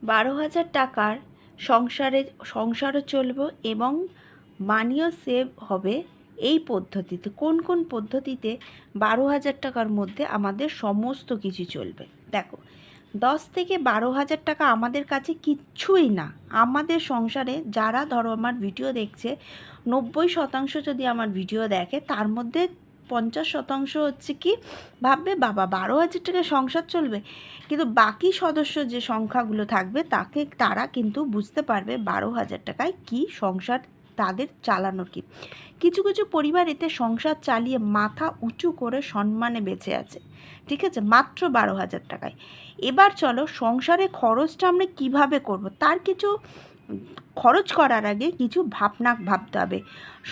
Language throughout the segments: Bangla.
12,000 টাকার সংসারও চলবে এবং মানিও সেভ হবে। এই পদ্ধতিতে কোন কোন পদ্ধতিতে 12,000 টাকার মধ্যে আমাদের সমস্ত কিছু চলবে? দেখো, 10 থেকে 12,000 টাকা আমাদের কাছে কিচ্ছুই না। আমাদের সংসারে যারা ধরো আমার ভিডিও দেখছে, 90% যদি আমার ভিডিও দেখে, তার মধ্যে 50% হচ্ছে কি ভাববে বাবা 12,000 টাকায় সংসার চলবে, কিন্তু বাকি সদস্য যে সংখ্যাগুলো থাকবে তারা কিন্তু বুঝতে পারবে 12,000 টাকায় কি সংসার তাদের চালানোর কি। কিছু কিছু পরিবার এতে সংসার চালিয়ে মাথা উঁচু করে সম্মানে বেঁচে আছে, ঠিক আছে, মাত্র 12,000 টাকায়। এবার চলো সংসারে খরচটা আমরা কিভাবে করব, তার কিছু খরচ করার আগে কিছু ভাবতে হবে।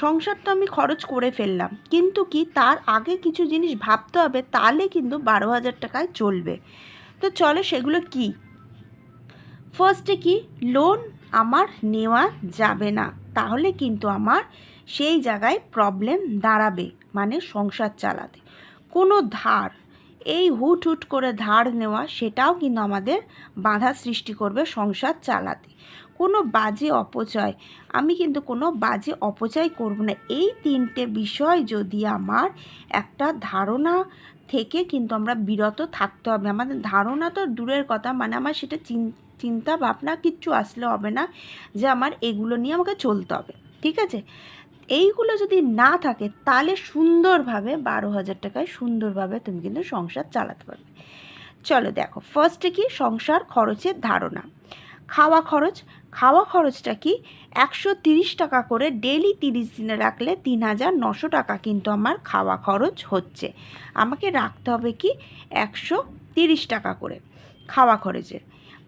সংসার তো আমি খরচ করে ফেললাম, কিন্তু কি তার আগে কিছু জিনিস ভাবতে হবে, তাহলে কিন্তু 12,000 টাকায় চলবে। তো চলো সেগুলো কি। ফার্স্টে কি, লোন আমার নেওয়া যাবে না, তাহলে কিন্তু আমার সেই জায়গায় প্রবলেম দাঁড়াবে, মানে সংসার চালাতে। কোনো ধার, এই হুট করে ধার নেওয়া, সেটাও কিন্তু আমাদের বাধা সৃষ্টি করবে সংসার চালাতে। কোনো বাজে অপচয়, আমি কিন্তু কোনো বাজে অপচয় করব না। এই তিনটে বিষয় যদি আমার একটা ধারণা থেকে কিন্তু আমরা বিরত থাকতে হবে। আমাদের ধারণা তো দূরের কথা, মানে আমার সেটা চিন্তা ভাবনা কিচ্ছু আসলে হবে না যে আমার এগুলো নিয়ে আমাকে চলতে হবে, ঠিক আছে। এইগুলো যদি না থাকে তাহলে সুন্দরভাবে 12,000 টাকায় সুন্দরভাবে তুমি কিন্তু সংসার চালাতে পারবে। চলো দেখো, ফার্স্টে কি, সংসার খরচের ধারণা। খাওয়া খরচটা কি, 130 টাকা করে ডেলি 30 দিনে রাখলে 3,900 টাকা কিন্তু আমার খাওয়া খরচ হচ্ছে। আমাকে রাখতে হবে কি 130 টাকা করে খাওয়া খরচের।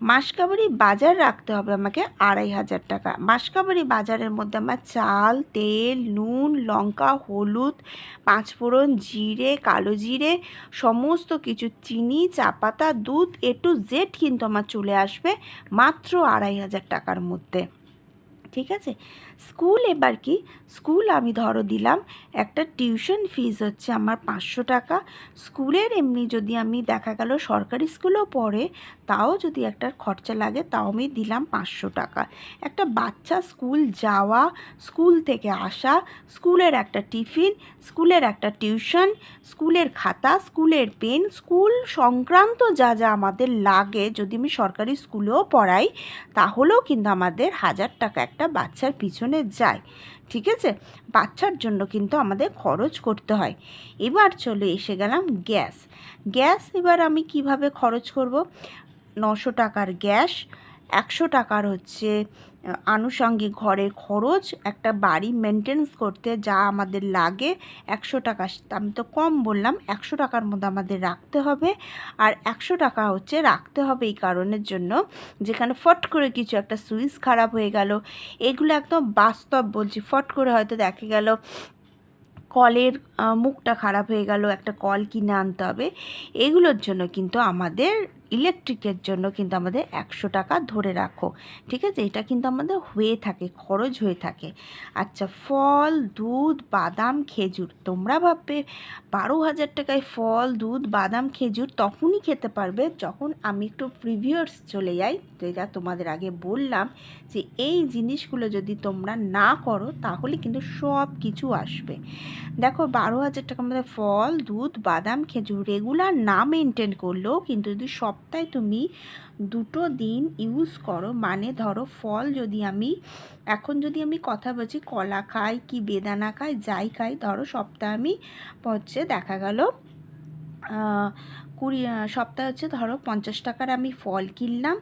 মাসকাবারি বাজার রাখতে হবে আমাকে 2,500 টাকা। মাসকাবারি বাজারের মধ্যে আমার চাল, তেল, নুন, লঙ্কা, হলুদ, পাঁচফোড়ন, জিরে, কালো জিরে, সমস্ত কিছু, চিনি, চা পাতা, দুধ, A to Z কিন্তু আমার চলে আসবে মাত্র 2,500 টাকার মধ্যে, ঠিক আছে। স্কুল, এবার কি, স্কুল আমি ধরো দিলাম একটা টিউশন ফিজ হচ্ছে আমার 500 টাকা। স্কুলের এমনি যদি আমি দেখা গেল সরকারি স্কুলেও পড়ে, তাও যদি একটা খরচা লাগে, তাও আমি দিলাম 500 টাকা। একটা বাচ্চা স্কুল যাওয়া, স্কুল থেকে আসা, স্কুলের একটা টিফিন, স্কুলের একটা টিউশন, স্কুলের খাতা, স্কুলের পেন, স্কুল সংক্রান্ত যা যা আমাদের লাগে, যদি আমি সরকারি স্কুলেও পড়াই, তাহলেও কিন্তু আমাদের 1,000 টাকা একটা বাচ্চার পিছনে যায়, ঠিক আছে। বাচ্চার জন্য কিন্তু আমাদের খরচ করতে হয়। এবার চলে এসে গেলাম গ্যাস। এবার আমি কিভাবে খরচ করব, 900 টাকার গ্যাস, 100 টাকার হচ্ছে আনুষঙ্গিক ঘরের খরচ, একটা বাড়ি মেনটেন্স করতে যা আমাদের লাগে 100 টাকা, আমি তো কম বললাম, 100 টাকার মধ্যে আমাদের রাখতে হবে। আর 100 টাকা হচ্ছে রাখতে হবে এই কারণের জন্য, যেখানে ফট করে কিছু একটা সুইচ খারাপ হয়ে গেল, এগুলো একদম বাস্তব বলছি। ফট করে হয়তো দেখা গেল কলের মুখটা খারাপ হয়ে গেল, একটা কল কিনে আনতে হবে, এগুলোর জন্য কিন্তু আমাদের, ইলেকট্রিকের জন্য কিন্তু আমাদের 100 টাকা ধরে রাখো, ঠিক আছে। এটা কিন্তু আমাদের হয়ে থাকে, খরচ হয়ে থাকে। আচ্ছা, ফল, দুধ, বাদাম, খেজুর, তোমরা ভাববে 12,000 টাকায় ফল, দুধ, বাদাম, খেজুর তখনই খেতে পারবে যখন আমি একটু প্রিভিয়াস চলে যাই, যেটা তোমাদের আগে বললাম, যে এই জিনিসগুলো যদি তোমরা না করো তাহলে কিন্তু সব কিছু আসবে। দেখো, 12,000 টাকার মধ্যে ফল, দুধ, বাদাম, খেজুর রেগুলার না মেনটেন করলেও কিন্তু যদি সপ্তাহে তুমি 2 দিন ইউজ করো, মানে ধরো ফল যদি আমি এখন যদি আমি কথা বলছি, কলা খাই কি বেদানা খাই, যাই খাই, ধরো সপ্তাহে আমি হচ্ছে দেখা গেল 20 সপ্তাহে হচ্ছে ধরো 50 টাকার আমি ফল কিনলাম।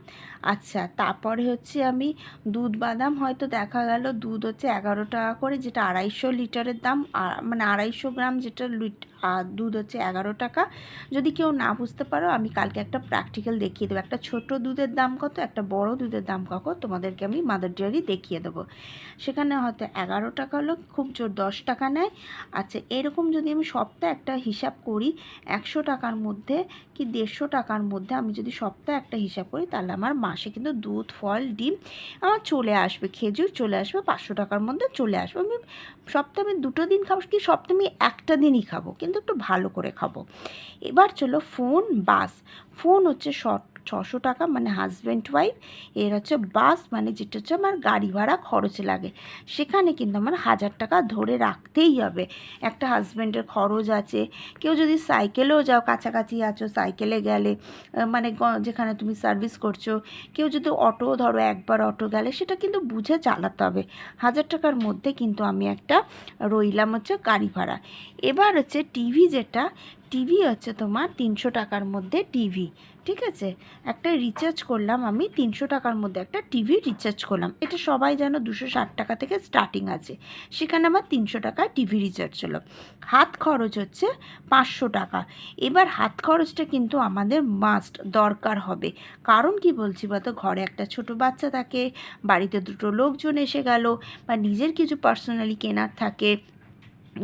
আচ্ছা, তারপরে হচ্ছে আমি দুধ, বাদাম, হয়তো দেখা গেল দুধ হচ্ছে 11 টাকা করে, যেটা 250 লিটারের দাম, মানে 250 গ্রাম যেটা দুধ হচ্ছে 11 টাকা। যদি কেউ না বুঝতে পারো, আমি কালকে একটা প্র্যাকটিক্যাল দেখিয়ে দেবো, একটা ছোট দুধের দাম কত, একটা বড় দুধের দাম কত, তোমাদেরকে আমি মাদার ডেয়ারি দেখিয়ে দেবো। সেখানে হয়তো 11 টাকা হলো, খুব জোর 10 টাকা নেয়। আচ্ছা, এরকম যদি আমি সপ্তাহে একটা হিসাব করি, 100 টাকার মধ্যে কি 150 টাকার মধ্যে আমি যদি সপ্তাহে একটা হিসাব করি, তাহলে আমার মাসে কিন্তু দুধ, ফল, ডিম আমার চলে আসবে, খেজুর চলে আসবে, 500 টাকার মধ্যে চলে আসবে। আমি সপ্তাহে আমি 2 দিন খাবো, কি সপ্তাহে আমি একটা দিনই খাবো, কিন্তু একটু ভালো করে খাবো। এবার চলো ফোন, বাস। ফোন হচ্ছে 600 টাকা, মানে হাজব্যান্ড ওয়াইফ। এর হচ্ছে বাস, মানে যেটা হচ্ছে আমার গাড়ি ভাড়া খরচ লাগে, সেখানে কিন্তু আমার 1000 টাকা ধরে রাখতেই হবে। একটা হাজব্যান্ডের খরচ আছে। কেউ যদি সাইকেলেও যাও, কাছাকাছি আছো, সাইকেলে গেলে মানে যেখানে তুমি সার্ভিস করছো, কেউ যদি অটো ধরো, একবার অটো গেলে সেটা কিন্তু বুঝে চালাতে হবে। 1000 টাকার মধ্যে কিন্তু আমি একটা রইলাম হচ্ছে গাড়ি ভাড়া। এবার হচ্ছে টিভি, যেটা টিভি হচ্ছে তোমার 300 টাকার মধ্যে টিভি, ঠিক আছে। একটা রিচার্জ করলাম আমি 300 টাকার মধ্যে, একটা টিভি রিচার্জ করলাম। এটা সবাই জানো 260 টাকা থেকে স্টার্টিং আছে, সেখানে আমার 300 টাকায় টিভি রিচার্জ হলো। হাত খরচ হচ্ছে 500 টাকা। এবার হাত খরচটা কিন্তু আমাদের মাস্ট দরকার হবে, কারণ কি বলছি বলতো, ঘরে একটা ছোট বাচ্চা থাকে, বাড়িতে দুটো লোকজন এসে গেল, বা নিজের কিছু পার্সোনালি কেনার থাকে,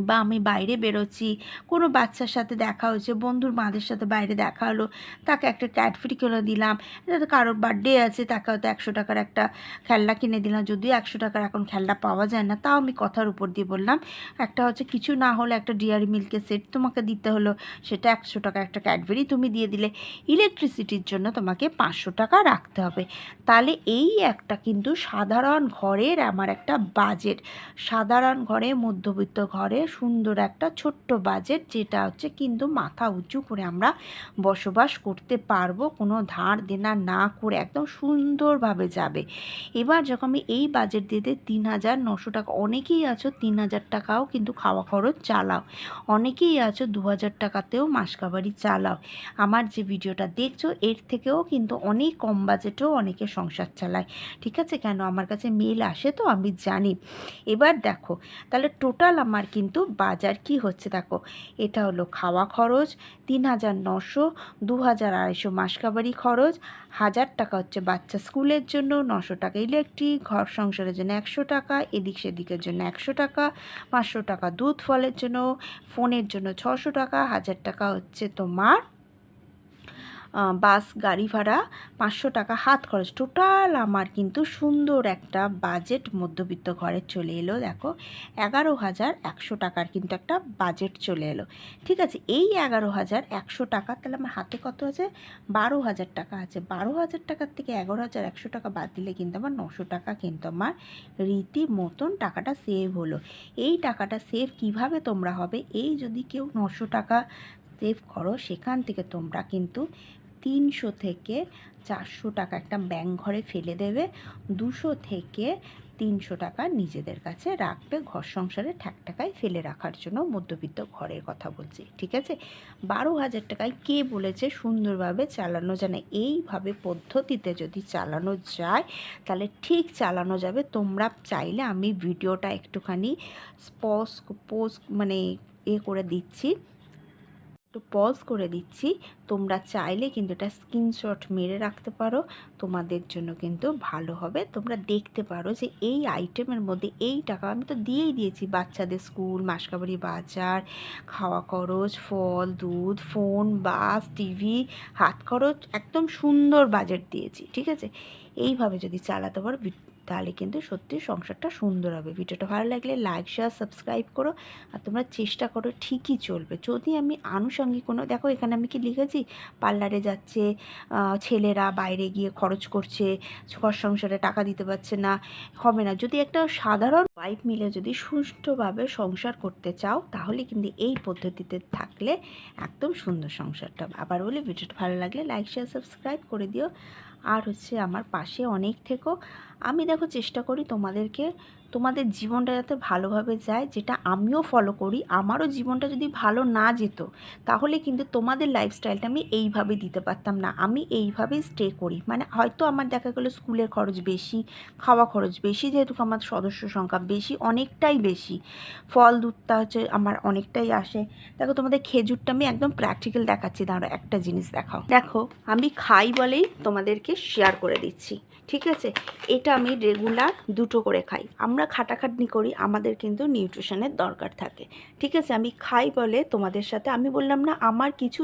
বা আমি বাইরে বেরোচ্ছি, কোনো বাচ্চার সাথে দেখা হয়েছে, বন্ধুর মাদের সাথে বাইরে দেখা হলো, তাকে একটা ক্যাডবেরি কিনে দিলাম। কারোর বার্থডে আছে, তাকে হয়তো 100 টাকার একটা খেলনা কিনে দিলাম, যদিও 100 টাকার এখন খেলনা পাওয়া যায় না, তাও আমি কথার উপর দিয়ে বললাম। একটা হচ্ছে কিছু না হলে একটা ডিয়ারি মিল্কের সেট তোমাকে দিতে হলো, সেটা 100 টাকা, একটা ক্যাডবেরি তুমি দিয়ে দিলে। ইলেকট্রিসিটির জন্য তোমাকে 500 টাকা রাখতে হবে। তাহলে এই একটা কিন্তু সাধারণ ঘরের আমার একটা বাজেট, সাধারণ ঘরে, মধ্যবিত্ত ঘরে সুন্দর একটা ছোট্ট বাজেট, যেটা হচ্ছে কিন্তু মাথা উঁচু করে আমরা বসবাস করতে পারবো, কোনো ধার দেনা না করে একদম সুন্দরভাবে যাবে। এবার যখন আমি এই বাজেট দিতে 3900 টাকা, অনেকেই আছো 3000 টাকাও কিন্তু খাওয়া খরচ চালাও, অনেকেই আছো 2000 টাকাতেও মাসকাবারি চালাও। আমার যে ভিডিওটা দেখছো এর থেকেও কিন্তু অনেক কম বাজেটেও অনেকে সংসার চালায়, ঠিক আছে। কেন, আমার কাছে মেল আসে তো আমি জানি। এবার দেখো তাহলে টোটাল আমার কিন্তু বাজার কি হচ্ছে, দেখো এটা হলো খাওয়া খরচ 3900, 2250 মাসকাবারি খরচ, 1000 টাকা হচ্ছে বাচ্চা স্কুলের জন্য, 900 টাকা ইলেকট্রিক, ঘর সংসারের জন্য 100 টাকা, এদিক সেদিকের জন্য 100 টাকা, 500 টাকা দুধ ফলের জন্য, ফোনের জন্য 600 টাকা, 1000 টাকা হচ্ছে তোমার বাস গাড়ি ভাড়া, 500 টাকা হাত খরচ। টোটাল আমার কিন্তু সুন্দর একটা বাজেট মধ্যবিত্ত ঘরে চলে এলো। দেখো 11,100 টাকার কিন্তু একটা বাজেট চলে এলো, ঠিক আছে। এই 11,100 টাকা, তাহলে আমার হাতে কত আছে, 12,000 টাকা আছে। 12,000 টাকার থেকে 11,100 টাকা বাদ দিলে কিন্তু আমার 900 টাকা কিন্তু আমার রীতিমতন টাকাটা সেভ হলো। এই টাকাটা সেভ কিভাবে তোমরা হবে, এই যদি কেউ 900 টাকা সেভ করো, সেখান থেকে তোমরা কিন্তু 300 থেকে 400 টাকা একটা ব্যাংক ঘরে ফেলে দেবে, 200 থেকে 300 টাকা নিজেদের কাছে রাখবে, ঘর সংসারে ঠ্যাক টাকায় ফেলে রাখার জন্য। মধ্যবিত্ত ঘরের কথা বলছি, ঠিক আছে। 12,000 টাকায় কে বলেছে সুন্দরভাবে চালানো যায় না? এইভাবে পদ্ধতিতে যদি চালানো যায় তাহলে ঠিক চালানো যাবে। তোমরা চাইলে আমি ভিডিওটা একটুখানি মানে করে দিচ্ছি, একটু পজ করে দিচ্ছি, তোমরা চাইলে কিন্তু এটা স্ক্রিনশট মেরে রাখতে পারো, তোমাদের জন্য কিন্তু ভালো হবে। তোমরা দেখতে পারো যে এই আইটেমের মধ্যে এই টাকা আমি তো দিয়েই দিয়েছি, বাচ্চাদের স্কুল, মাসকাবারি বাজার, খাওয়া খরচ, ফল, দুধ, ফোন, বাস, টিভি, হাত খরচ, একদম সুন্দর বাজেট দিয়েছি, ঠিক আছে। এইভাবে যদি চালাতে পারো তাহলে কিন্তু সত্যি সংসারটা সুন্দর হবে। ভিডিওটা ভালো লাগলে লাইক, শেয়ার, সাবস্ক্রাইব করো, আর তোমরা চেষ্টা করো, ঠিকই চলবে। যদি আমি আনুষঙ্গিক কোনো, দেখো এখানে আমি কি লিখেছি, পার্লারে যাচ্ছে, ছেলেরা বাইরে গিয়ে খরচ করছে, ঘর সংসারে টাকা দিতে পারছে না, হবে না। যদি একটা সাধারণ ওয়াইফ মিলে যদি সুষ্ঠুভাবে সংসার করতে চাও, তাহলে কিন্তু এই পদ্ধতিতে থাকলে একদম সুন্দর সংসারটা। আবার বলে, ভিডিওটা ভালো লাগলে লাইক, শেয়ার, সাবস্ক্রাইব করে দিও, আর হচ্ছে আমার পাশে অনেক থেকো। আমি দেখো চেষ্টা করি তোমাদের জীবনটা যাতে ভালোভাবে যায়, যেটা আমিও ফলো করি। আমারও জীবনটা যদি ভালো না যেত, তাহলে কিন্তু তোমাদের লাইফস্টাইলটা আমি এইভাবে দিতে পারতাম না। আমি এইভাবেই স্টে করি, মানে হয়তো আমার দেখা গেলো স্কুলের খরচ বেশি, খাওয়া খরচ বেশি, যেহেতু আমার সদস্য সংখ্যা বেশি, অনেকটাই বেশি, ফল দুধটা হচ্ছে আমার অনেকটাই আসে। দেখো তোমাদের খেজুরটা আমি একদম প্র্যাকটিক্যাল দেখাচ্ছি, দাঁড়ো একটা জিনিস দেখাও। দেখো আমি খাই বলেই তোমাদেরকে শেয়ার করে দিচ্ছি, ঠিক আছে। এটা আমি রেগুলার 2টো করে খাই। আমরা খাটাখাটনি করি, আমাদের কিন্তু নিউট্রিশনের দরকার থাকে, ঠিক আছে। আমি খাই বলে তোমাদের সাথে আমি বললাম না আমার কিছু